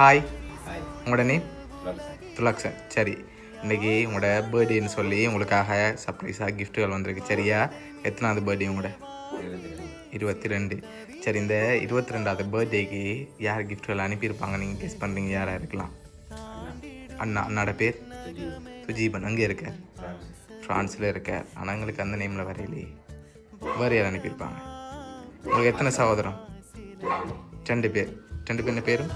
Hi, உங்களோட name? Relaxing. Thulakshan. சரி, இன்றைக்கி உங்களோட பர்த்டேன்னு சொல்லி உங்களுக்காக சர்ப்ரைஸாக கிஃப்ட்டுகள் வந்திருக்கு. சரியா? எத்தனாவது பர்த்டே உங்களோட? 22. சரி, இந்த 22வது பர்த்டேக்கு யார் கிஃப்ட்டுகள் அனுப்பியிருப்பாங்க நீங்கள் கெஸ் பண்ணுறீங்க? யாராக இருக்கலாம்? அண்ணாட பேர் சுஜீபன். அங்கே இருக்க ஃப்ரான்ஸில் இருக்க. ஆனால் எங்களுக்கு அந்த நேமில் வரையிலே. வேறு யார் அனுப்பியிருப்பாங்க? உங்களுக்கு எத்தனை சகோதரம்? 2 பேர். 2 பேர் பேரும்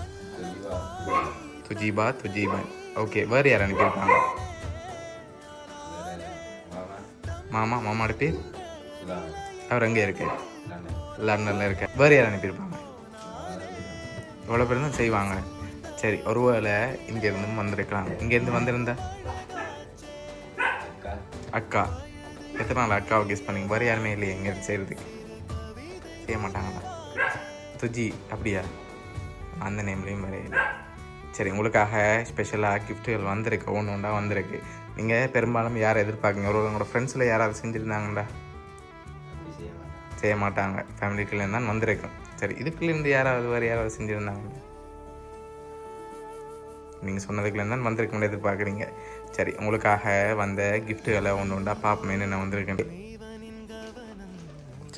துஜீபன். ஓகே, வேறு யார் அனுப்பியிருப்பாங்க? மாமாவோட பேர்? அவர் அங்கே இருக்க லண்டனில் இருக்க. வேறு யார் அனுப்பியிருப்பாங்க? எவ்வளோ பேர் தான் செய்வாங்க. சரி, ஒருவேளை இங்கேருந்து வந்திருக்கலாம். இங்கேருந்து வந்திருந்தா அக்கா. எத்தனை நாள் அக்காவை கெஸ் பண்ணிங்க? வேறு யாருமே இல்லையா இங்கேருந்து செய்கிறதுக்கு? செய்ய மாட்டாங்களா? துஜி அப்படியா? அந்த நேம்லேயும் வேறு இல்லை. சரி, உங்களுக்காக ஸ்பெஷலாக கிஃப்ட்டுகள் வந்திருக்கு. ஒன்றா வந்திருக்கு. நீங்கள் பெரும்பாலும் யாரை எதிர்பார்க்குங்க? உங்களோட ஃப்ரெண்ட்ஸில் யாராவது செஞ்சுருந்தாங்கண்டா? செய்ய மாட்டாங்க. ஃபேமிலிக்குள்ளேருந்து தான் வந்திருக்கும். சரி, இதுக்குள்ளேருந்து வேறு யாராவது செஞ்சுருந்தாங்க? நீங்கள் சொன்னதுக்குள்ளேருந்து தான் வந்திருக்குன்னு எதிர்பார்க்குறீங்க. சரி, உங்களுக்காக வந்த கிஃப்ட்டுகளை ஒன்றா பார்ப்போம் என்னென்ன வந்திருக்கு.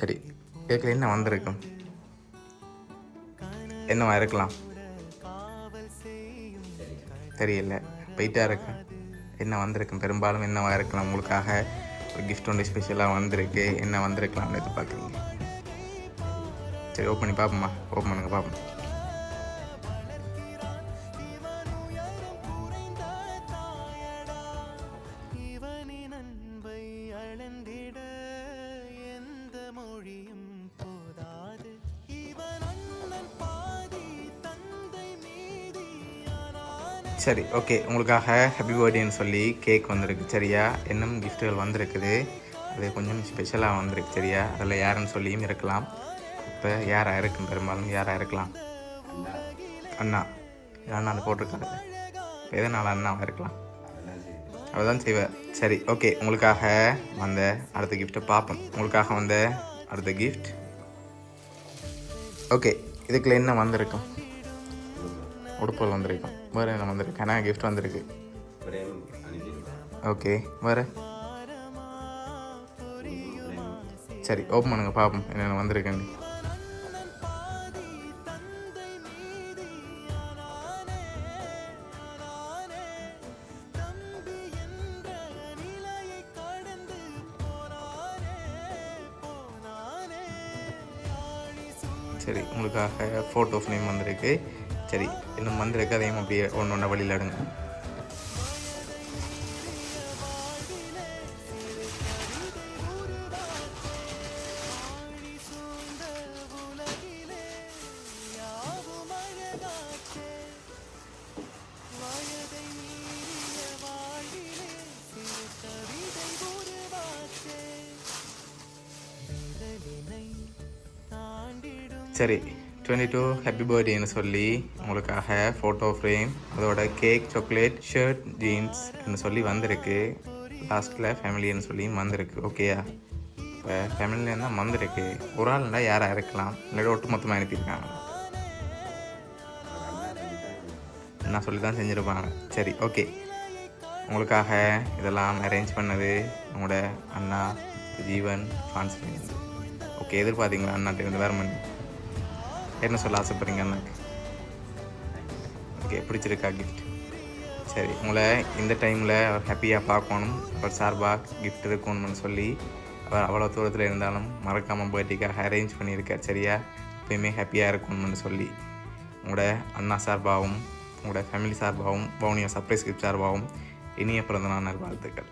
சரி, இதுக்குள்ள என்ன வந்திருக்கும்? என்னவா இருக்கலாம்? தெரியல, போயிட்டா இருக்க. என்ன வந்திருக்கும்? பெரும்பாலும் என்னவா இருக்கலாம்? உங்களுக்காக ஒரு கிஃப்ட் ஒன்று ஸ்பெஷலாக வந்திருக்கு. என்ன வந்திருக்கலாம்னு எதிர்பார்க்குறீங்க? சரி, ஓப்பன் பண்ணி பார்ப்போம்மா. ஓப்பன் பண்ணுங்க பார்ப்போம். சரி, ஓகே, உங்களுக்காக ஹாப்பி பர்த்டேன்னு சொல்லி கேக் வந்திருக்கு. சரியா? இன்னும் கிஃப்ட்டுகள் வந்திருக்குது. அது கொஞ்சம் ஸ்பெஷலாக வந்திருக்கு. சரியா? அதில் யாருன்னு சொல்லியும் இருக்கலாம். இப்போ யாராக இருக்கும்? பெரும்பாலும் யாராக இருக்கலாம்? அண்ணா. அண்ணா போட்டிருக்காரு. எதனால் அண்ணாவாக இருக்கலாம்? அவள் தான் செய்வார். சரி, ஓகே, உங்களுக்காக வந்த அடுத்த கிஃப்ட்டை பார்ப்போம். உங்களுக்காக வந்த அடுத்த கிஃப்ட். ஓகே, இதுக்குள்ள என்ன வந்திருக்கும்? உடுப்புகள் வந்திருக்கும். வேறு என்ன வந்திருக்கு? ஆனால் கிஃப்ட் வந்திருக்கு. ஓகே, வேறு? சரி, ஓப்பன் பண்ணுங்க பார்ப்போம் என்னென்ன வந்திருக்குன்னு. சரி, உங்களுக்காக ஃபோட்டோ ஃப்ரேம் வந்திருக்கு. சரி, இன்னும் வந்திருக்கு. அதையும் அப்படியே ஒன்று வழியில் எடுங்க. சரி, 22 ஹாப்பி பர்த்டேன்னு சொல்லி உங்களுக்காக ஃபோட்டோ ஃப்ரேம், அதோட கேக், சாக்லேட், ஷர்ட், ஜீன்ஸ்ன்னு சொல்லி வந்திருக்கு. லாஸ்ட்டில் ஃபேமிலின்னு சொல்லி வந்திருக்கு. ஓகேயா? இப்போ ஃபேமிலியில் தான் வந்திருக்கு. ஒரு ஆள்னா யாராக இருக்கலாம்? இல்லாட்டி ஒட்டு மொத்தமாக அனுப்பியிருக்காங்க. நான் சொல்லி தான் செஞ்சுருப்பாங்க. சரி, ஓகே, உங்களுக்காக இதெல்லாம் அரேஞ்ச் பண்ணது உங்களோட அண்ணா ஜீவன் ஃப்ரான்ஸ்லேருந்து. ஓகே, எதிர்பார்த்தீங்களா அண்ணாட்டிருந்து? வேறு பண்ணி என்ன சொல்ல ஆசைப்படுறீங்க அண்ணாக்கு? ஓகே, பிடிச்சிருக்கா கிஃப்ட்? சரி, உங்களை இந்த டைமில் அவர் ஹாப்பியாக பார்க்கணும், அவர் சார்பாக கிஃப்ட் இருக்கணும்னு சொல்லி அவர் அவ்வளோ தூரத்தில் இருந்தாலும் மறக்காமல் பர்த்டேக்காக அரேஞ்ச் பண்ணியிருக்கார். சரியா? எப்பயுமே ஹாப்பியாக இருக்கணும்னு சொல்லி உங்களோட அண்ணா சார்பாகவும் உங்களோட ஃபேமிலி சார்பாகவும் வவுனியா சர்ப்ரைஸ் கிஃப்ட் சார்பாகவும் இனிய பிறந்தநாள் நல்வாழ்த்துக்கள்.